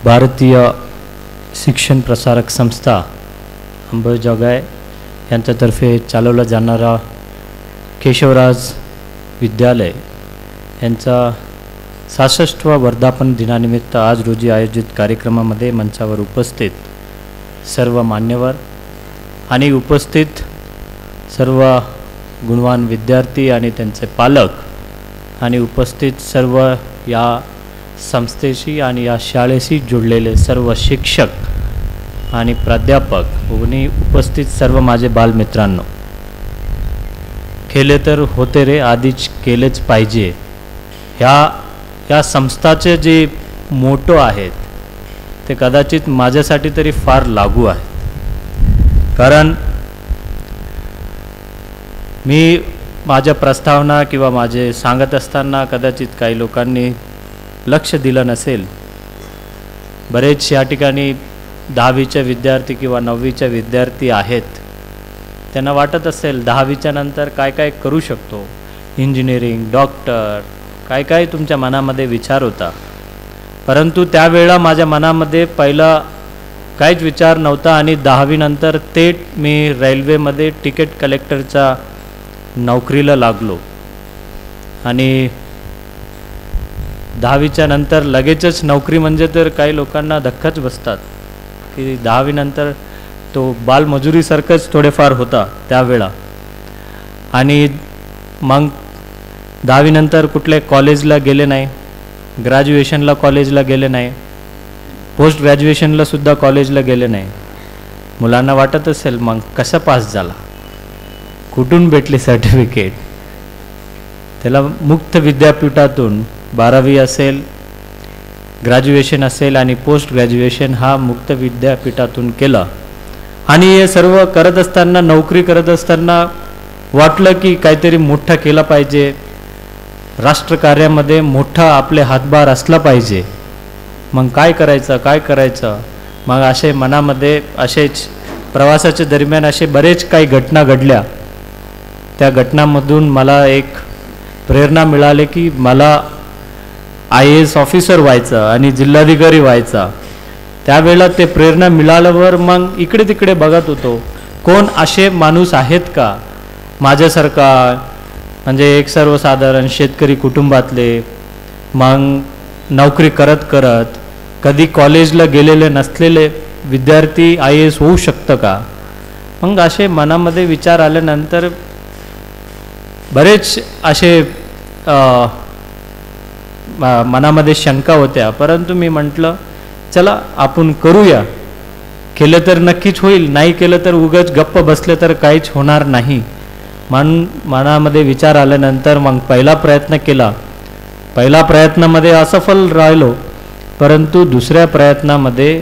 भारतीय शिक्षण प्रसारक संस्था अंबेजोगाई यांच्यातर्फे चालवला जाणारा केशवराज विद्यालय यांचा 66वा वर्धापन दिनानिमित्त आज रोजी आयोजित कार्यक्रमामध्ये मंचावर उपस्थित सर्व मान्यवर आणि उपस्थित सर्व गुणवान विद्यार्थी आणि त्यांचे पालक आणि उपस्थित सर्व या संस्थेशी आणि या शाळेशी जोडलेले सर्व शिक्षक आणि प्राध्यापक आणि उपस्थित सर्व माझे बालमित्रांनो, केले तर होते रे, आधीच केलेच पाहिजे या संस्थाचे जे मोटो आहेत ते कदाचित माझ्यासाठी तरी फार लागू आहेत. कारण मी माझ्या प्रस्तावना किंवा माझे सांगत असताना कदाचित काही लोकांनी लक्ष दिलं नसेल. बरेच या ठिकाणी 10वीचे विद्यार्थी किंवा 9वीचे विद्यार्थी आहेत. त्यांना वाटत असेल 10वीच्या नंतर काय काय करू शकतो, इंजिनिअरिंग, डॉक्टर, काय काय तुमच्या मनामध्ये विचार होता. परंतु त्यावेळेला माझ्या मनामध्ये पहिला काहीच विचार नव्हता आणि 10वी नंतर थेट मी रेल्वेमध्ये तिकीट कलेक्टरच्या नोकरीला लागलो. आणि 10वीच्या नंतर लगेचच नोकरी म्हणजे तर काही लोकांना धक्काच बसतात की 10वी नंतर तो बालमजुरीसारखंच थोडेफार होता त्यावेळा. आणि मग 10वी नंतर कुठल्या कॉलेजला गेले नाही, ग्रॅज्युएशनला कॉलेजला गेले नाही, पोस्ट ग्रॅज्युएशनला सुद्धा कॉलेजला गेले नाही. मुलांना वाटत असेल मग कसा पास झाला, कुठून भेटले सर्टिफिकेट. त्याला मुक्त विद्यापीठातून 12वी असेल, ग्रॅज्युएशन असेल आणि पोस्ट ग्रॅज्युएशन हा मुक्त विद्यापीठातून केला. आणि हे सर्व करत असताना, नोकरी करत असताना वाटलं की काहीतरी मोठा केला पाहिजे, राष्ट्रकार्यामध्ये मोठा आपले हातभार असला पाहिजे. मग काय करायचं. मग असे मनामध्ये असेच प्रवासाच्या दरम्यान असे बरेच काही घटना घडल्या. त्या घटनांमधून मला एक प्रेरणा मिळाली की मला IAS ऑफिसर व्हायचं आणि जिल्हाधिकारी व्हायचा. त्यावेळेला ते प्रेरणा मिळाल्यावर मग इकडे तिकडे बघत होतो कोण असे माणूस आहेत का माझ्यासारखा, म्हणजे एक सर्वसाधारण शेतकरी कुटुंबातले, मग नोकरी करत करत कधी कॉलेजला गेलेले नसलेले विद्यार्थी IAS होऊ शकतं का. मग असे मनामध्ये विचार आल्यानंतर बरेच असे मनामध्ये शंका होत्या. परंतु मी म्हटलं चला आपण करूया, केलं तर नक्कीच होईल, नाही केलं तर उगाच गप्प बसले तर काहीच होणार नाही. मनामध्ये विचार आल्यानंतर मग पहिला प्रयत्न केला. पहिला प्रयत्नामध्ये असफल राहिलो, परंतु दुसऱ्या प्रयत्नामध्ये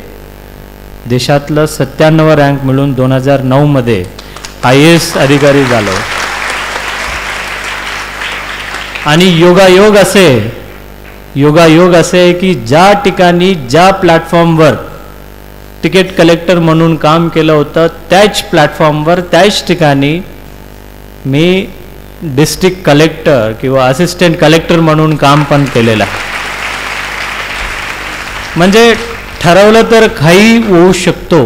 देशातलं 97 रँक मिळून 2009मध्ये IAS अधिकारी झालो. आणि योगायोग असे की ज्या ठिकाणी ज्या प्लॅटफॉर्मवर तिकीट कलेक्टर म्हणून काम केलं होतं त्याच प्लॅटफॉर्मवर त्याच ठिकाणी मी डिस्ट्रिक्ट कलेक्टर किंवा असिस्टंट कलेक्टर म्हणून काम पण केलेलं आहे. म्हणजे ठरवलं तर काही होऊ शकतो.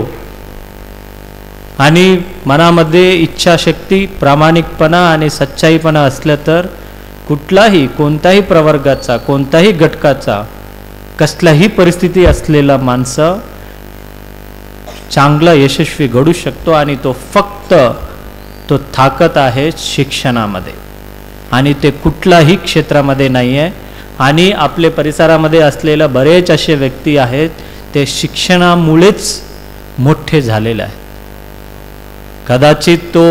आणि मनामध्ये इच्छाशक्ती, प्रामाणिकपणा आणि सच्चाईपणा असलं तर कोणताही प्रवर्गाचा, कोणताही घटकाचा, कसल्याही परिस्थिती असलेला माणसं चांगला यशस्वी घडू शकतो. आणि तो ताकद आहे शिक्षणामध्ये आणि ते कुठल्याही क्षेत्रामध्ये नाही आहे. आणि आपले परिसरामध्ये असलेले बरेच असे व्यक्ती आहेत ते शिक्षणामुळेच मोठे झालेले आहेत. कदाचित तो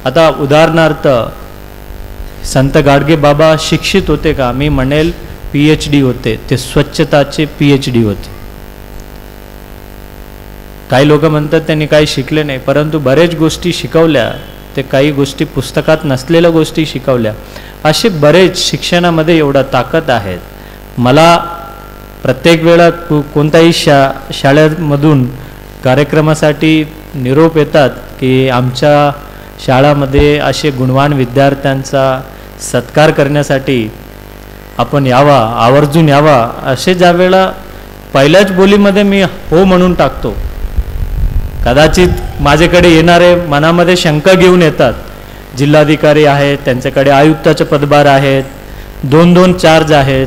आता उदाहरणार्थ संत गाडगे बाबा शिक्षित होते का? मी म्हणेल PhD होते. ते स्वच्छताचे PhD होते. काही लोक म्हणतात त्यांनी काही शिकले नाही, परंतु बरेच गोष्टी शिकवल्या. ते काही गोष्टी पुस्तकात नसलेल्या गोष्टी शिकवल्या. असे बरेच शिक्षणामध्ये एवढा ताकद आहेत. मला प्रत्येक वेळा कोणत्याही शाळेमधून कार्यक्रमासाठी निरोप येतात की आमच्या शाळामध्ये असे गुणवान विद्यार्थ्यांचा सत्कार करण्यासाठी आपण यावा, आवर्जून यावा. असे ज्यावेळेला पहिल्याच बोलीमध्ये मी हो म्हणून टाकतो. कदाचित माझ्याकडे येणारे मनामध्ये शंका घेऊन येतात. जिल्हाधिकारी आहेत, त्यांच्याकडे आयुक्ताचे पदभार आहेत, 2-2 चार्ज आहेत,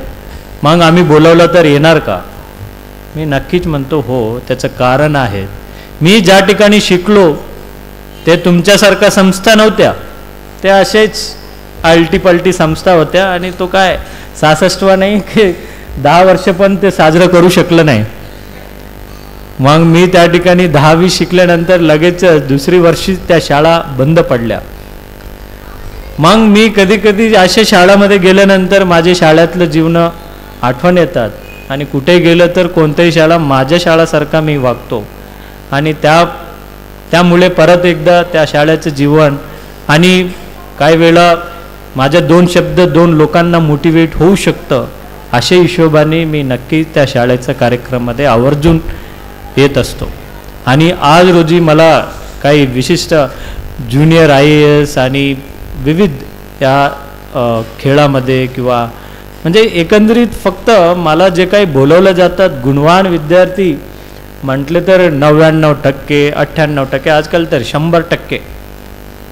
मग आम्ही बोलवलं तर येणार का? मी नक्कीच म्हणतो हो, त्याचं कारण आहे. मी ज्या ठिकाणी शिकलो ते तुमच्यासारख्या संस्था नव्हत्या, त्या असेच आलटीपलटी संस्था होत्या. आणि तो काय 66वा नाही की 10 वर्ष पण ते साजरं करू शकलं नाही. मग मी त्या ठिकाणी 10वी शिकल्यानंतर लगेच दुसरी वर्षी त्या शाळा बंद पडल्या. मग मी कधी कधी अशा शाळामध्ये गेल्यानंतर माझे शाळेतलं जीवन आठवण येतात. आणि कुठे गेलं तर कोणत्याही शाळा माझ्या शाळासारखा मी वागतो. आणि त्यामुळे परत एकदा त्या शाळेचं जीवन आणि काही वेळा माझ्या 2 शब्द 2 लोकांना मोटिवेट होऊ शकतं, अशा हिशोबाने मी नक्की त्या शाळेच्या कार्यक्रमामध्ये आवर्जून येत असतो. आणि आज रोजी मला काही विशिष्ट ज्युनियर IAS आणि विविध या खेळामध्ये किंवा म्हणजे एकंदरीत फक्त मला जे काही बोलवलं जातात गुणवान विद्यार्थी म्हटले तर 99%, 98%, आजकाल तर 100%.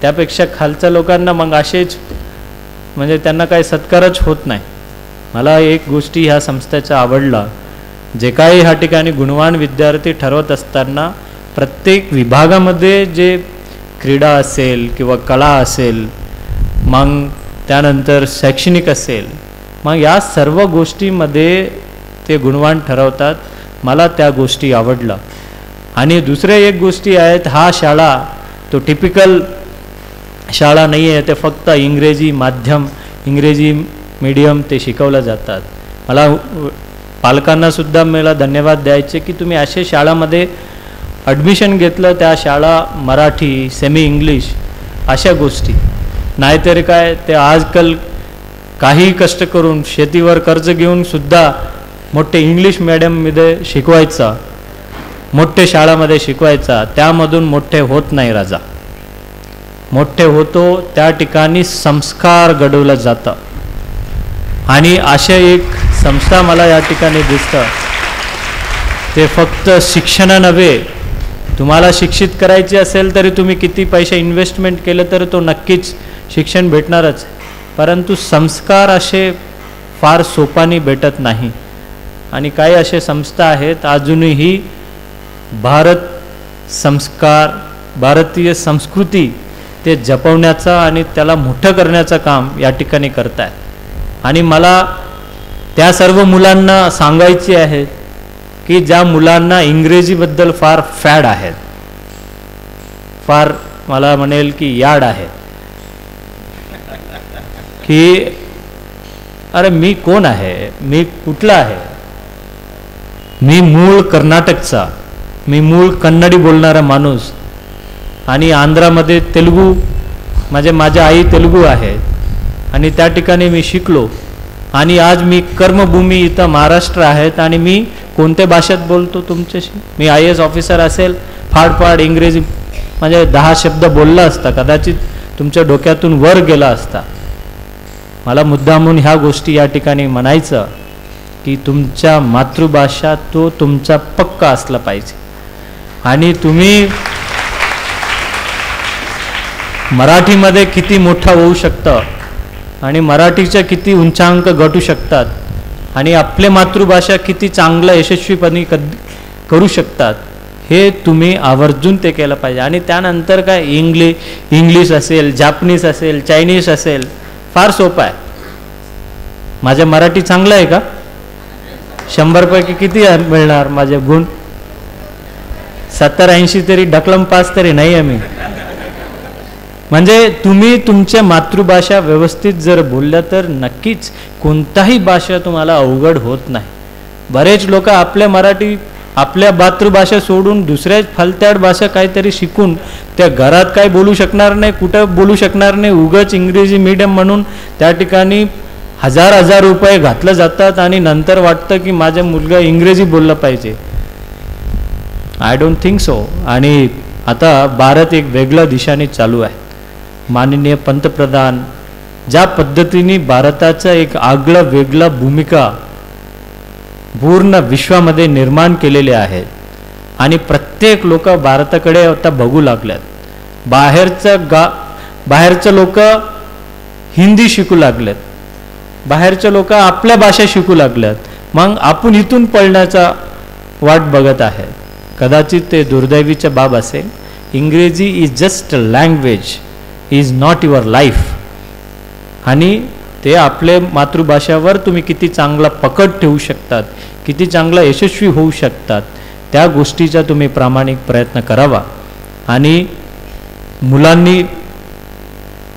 त्यापेक्षा खालच्या लोकांना मग असेच म्हणजे त्यांना काही सत्कारच होत नाही. मला एक गोष्टी ह्या संस्थेचा आवडला, जे काही ह्या ठिकाणी गुणवान विद्यार्थी ठरवत असताना प्रत्येक विभागामध्ये जे क्रीडा असेल किंवा कला असेल, मग त्यानंतर शैक्षणिक असेल, मग या सर्व गोष्टीमध्ये ते गुणवान ठरवतात. मला त्या गोष्टी आवडल्या. आणि दुसऱ्या एक गोष्टी आहेत, हा शाळा तो टिपिकल शाळा नाही आहे, ते फक्त इंग्रजी माध्यम, इंग्रजी मीडियम ते शिकवलं जातात. मला पालकांनासुद्धा मला धन्यवाद द्यायचे की तुम्ही अशा शाळामध्ये ॲडमिशन घेतलं. त्या शाळा मराठी, सेमी इंग्लिश अशा गोष्टी, नाहीतरी काय ते आजकाल काही कष्ट करून शेतीवर कर्ज घेऊन सुद्धा मोठे इंग्लिश मीडियममध्ये शिकवायचा, मोठे शाळामध्ये शिकवायचा, त्यामधून मोठे होत नाही राजा. मोठे होतो त्या ठिकाणी संस्कार घडवलं जातं. आणि अशा एक संस्था मला या ठिकाणी दिसतं. ते फक्त शिक्षण नव्हे, तुम्हाला शिक्षित करायचे असेल तरी तुम्ही किती पैसे इन्व्हेस्टमेंट केलं तर तो नक्कीच शिक्षण भेटणारच, परंतु संस्कार असे फार सोपानी भेटत नाही. आणि काही असे संस्था आहेत अजूनही भारत संस्कार, भारतीय संस्कृती ते जपवण्याचा आणि त्याला मोठं करण्याचं काम या ठिकाणी करत आहेत. आणि मला त्या सर्व मुलांना सांगायचे आहे की ज्या मुलांना इंग्रजीबद्दल फार फॅड आहेत, फार मला म्हणेल की याड आहे की अरे मी कोण आहे, मी कुठला आहे, मी मूळ कर्नाटकचा, मी मूळ कन्नडी बोलणारा माणूस. आणि आंध्रामध्ये तेलुगू, माझ्या आई तेलुगू आहे आणि त्या ठिकाणी मी शिकलो. आणि आज मी कर्मभूमी इथं महाराष्ट्र आहेत आणि मी कोणत्या भाषेत बोलतो तुमच्याशी. मी IAS ऑफिसर असेल, फाडफाड इंग्रजी म्हणजे 10 शब्द बोलला असता, कदाचित तुमच्या डोक्यातून वर गेला असता. मला मुद्दामून ह्या गोष्टी या ठिकाणी म्हणायचं की तुमच्या मातृभाषा तो तुमचा पक्का असला पाहिजे. आणि तुम्ही मराठीमध्ये किती मोठा होऊ शकतं आणि मराठीच्या किती उंचांक गाठू शकतात आणि आपली मातृभाषा किती चांगलं यशस्वीपणे करू शकतात, हे तुम्ही आवर्जून ते केलं पाहिजे. आणि त्यानंतर काय इंग्लिश असेल, जापनीज असेल, चायनीज असेल, फार सोपं आहे. माझ्या मराठी चांगलं आहे का? 100 पैकी किती मिळणार माझे गुण? 70-80 तरी ढकलम पास तरी नाही आहे मी. म्हणजे तुम्ही तुमच्या मातृभाषा व्यवस्थित जर बोलल्या तर नक्कीच कोणताही भाषा तुम्हाला अवघड होत नाही. बरेच लोक आपल्या मातृभाषा सोडून दुसऱ्या फलत्याड भाषा काहीतरी शिकून त्या घरात काय बोलू शकणार नाही, कुठं बोलू शकणार नाही, उगाच इंग्रजी मीडियम म्हणून त्या ठिकाणी हजार रुपये घातले जातात आणि नंतर वाटतं की माझा मुलगा इंग्रजी बोलला पाहिजे. I don't think so. आणि आता भारत एक वेगळ्या दिशेने चालू आहे. माननीय पंतप्रधान ज्या पद्धतीने भारताचा एक आगळा वेगळा भूमिका पूर्ण विश्वामध्ये निर्माण केलेले आहेत आणि प्रत्येक लोक भारताकडे आता बघू लागल्यात. बाहेरचं लोक हिंदी शिकू लागलेत, बाहेरचे लोक आपल्या भाषा शिकू लागल्यात. मग आपण इथून पळण्याचा वाट बघत आहे. कदाचित ते दुर्दैवीची बाब असेल. इंग्रजी is just a language, is not your life. आणि ते आपले मातृभाषावर तुम्ही किती चांगला पकड ठेवू शकतात, किती चांगला यशस्वी होऊ शकतात, त्या गोष्टीचा तुम्ही प्रामाणिक प्रयत्न करावा. आणि मुलांनी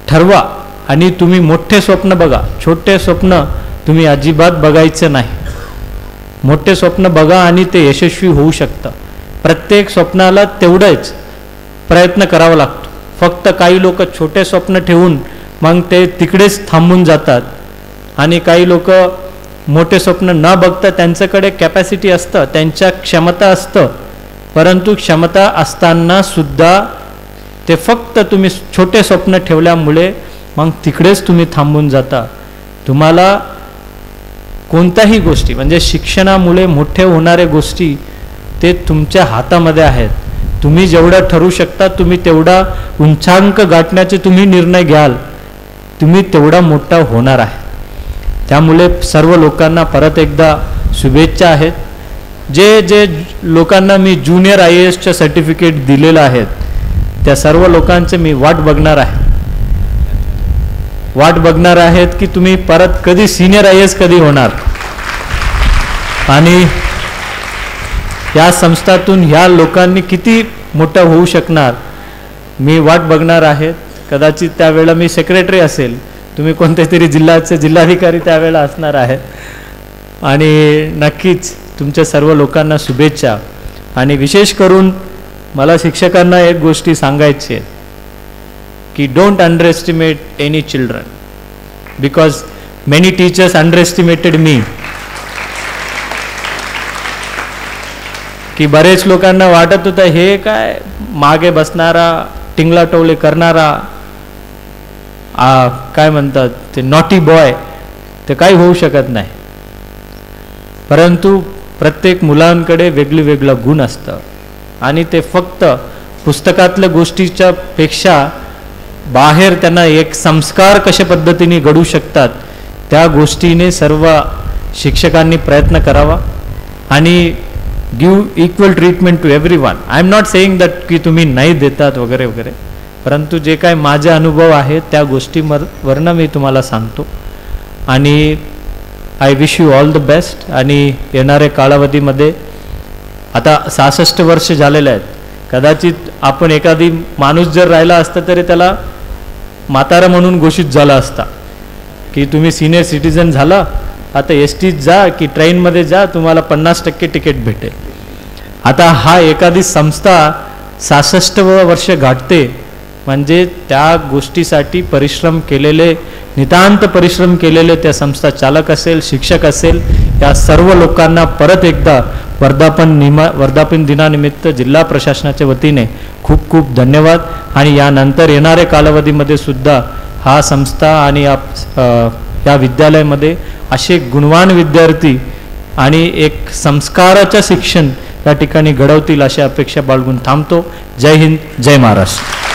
ठरवा आणि तुम्ही मोठे स्वप्न बघा, छोटे स्वप्न तुम्ही अजिबात बघायचं नाही. मोठे स्वप्न बघा आणि ते यशस्वी होऊ शकतं. प्रत्येक स्वप्नाला तेवढंच प्रयत्न करावा लागतो. फक्त काही लोक छोटे स्वप्न ठेवून मग ते तिकडेच थांबून जातात आणि काही लोक मोठे स्वप्न न बघता, त्यांच्याकडे कॅपॅसिटी असतं, त्यांच्या क्षमता असतं, परंतु क्षमता असताना सुद्धा ते फक्त तुम्ही छोटे स्वप्न ठेवल्यामुळे मग तिकडेच तुम्ही थांबून जाता. तुम्हाला कोणत्याही गोष्टी म्हणजे शिक्षणामुळे मोठे होणाऱ्या गोष्टी ते तुमच्या हातामध्ये आहेत. तुम्ही जेवढं ठरवू शकता तुम्ही तेवढा उंचांक गाठण्याचे तुम्ही निर्णय घ्याल, तुम्ही तेवढा मोठा होणार आहे. त्यामुळे सर्व लोकांना परत एकदा शुभेच्छा आहेत. जे जे लोकांना मी ज्युनियर IASचं सर्टिफिकेट दिलेलं आहे त्या सर्व लोकांचे मी वाट बघणार आहेत की तुम्ही परत कधी सिनियर IAS कधी होणार. आणि या संस्थातून ह्या लोकांनी किती मोठं होऊ शकणार मी वाट बघणार आहेत. कदाचित त्यावेळेला मी सेक्रेटरी असेल, तुम्ही कोणत्या तरी जिल्ह्याचे जिल्हाधिकारी त्यावेळेला असणार आहेत. आणि नक्कीच तुमच्या सर्व लोकांना शुभेच्छा. आणि विशेष करून मला शिक्षकांना एक गोष्टी सांगायची आहे की don't underestimate any children, because many teachers underestimated me. की बरेच लोकांना वाटत होतं हे काय मागे बसणारा, टिंगला टोले करणारा, काय म्हणतात ते नॉटी बॉय, ते काही होऊ शकत नाही. परंतु प्रत्येक मुलांकडे वेगळं गुण असतं आणि ते फक्त पुस्तकातल्या गोष्टीच्या पेक्षा बाहेर त्यांना एक संस्कार कशा पद्धतीने घडू शकतात त्या गोष्टीने सर्व शिक्षकांनी प्रयत्न करावा. आणि give equal treatment to everyone. I am not saying that की तुम्ही नाही देतात वगैरे वगैरे, परंतु जे काय माझे अनुभव आहेत त्या गोष्टीवरनं मी तुम्हाला सांगतो. आणि I wish you all the best. आणि येणाऱ्या कालावधीमध्ये आता 66 वर्ष झालेले आहेत. कदाचित आपण एखादी माणूस जर राहिला असता तरी त्याला म्हातारा म्हणून घोषित झाला असता की तुम्ही सिनियर सिटीजन झाला, आता STत जा की ट्रेनमध्ये जा, तुम्हाला 50% तिकीट भेटेल. आता हा एखादी संस्था 66 वर्ष गाठते म्हणजे त्या गोष्टीसाठी परिश्रम केलेले, नितांत परिश्रम केलेले त्या संस्था चालक असेल, शिक्षक असेल, या सर्व लोकांना परत एकदा वर्धापन दिनानिमित्त जिल्हा प्रशासनाच्या वतीने खूप खूप धन्यवाद. आणि यानंतर येणाऱ्या कालावधीमध्ये सुद्धा हा संस्था आणि या विद्यालयामध्ये असे गुणवान विद्यार्थी आणि एक संस्काराचं शिक्षण या ठिकाणी घडवतील अशी अपेक्षा बाळगून थांबतो. जय हिंद, जय महाराष्ट्र.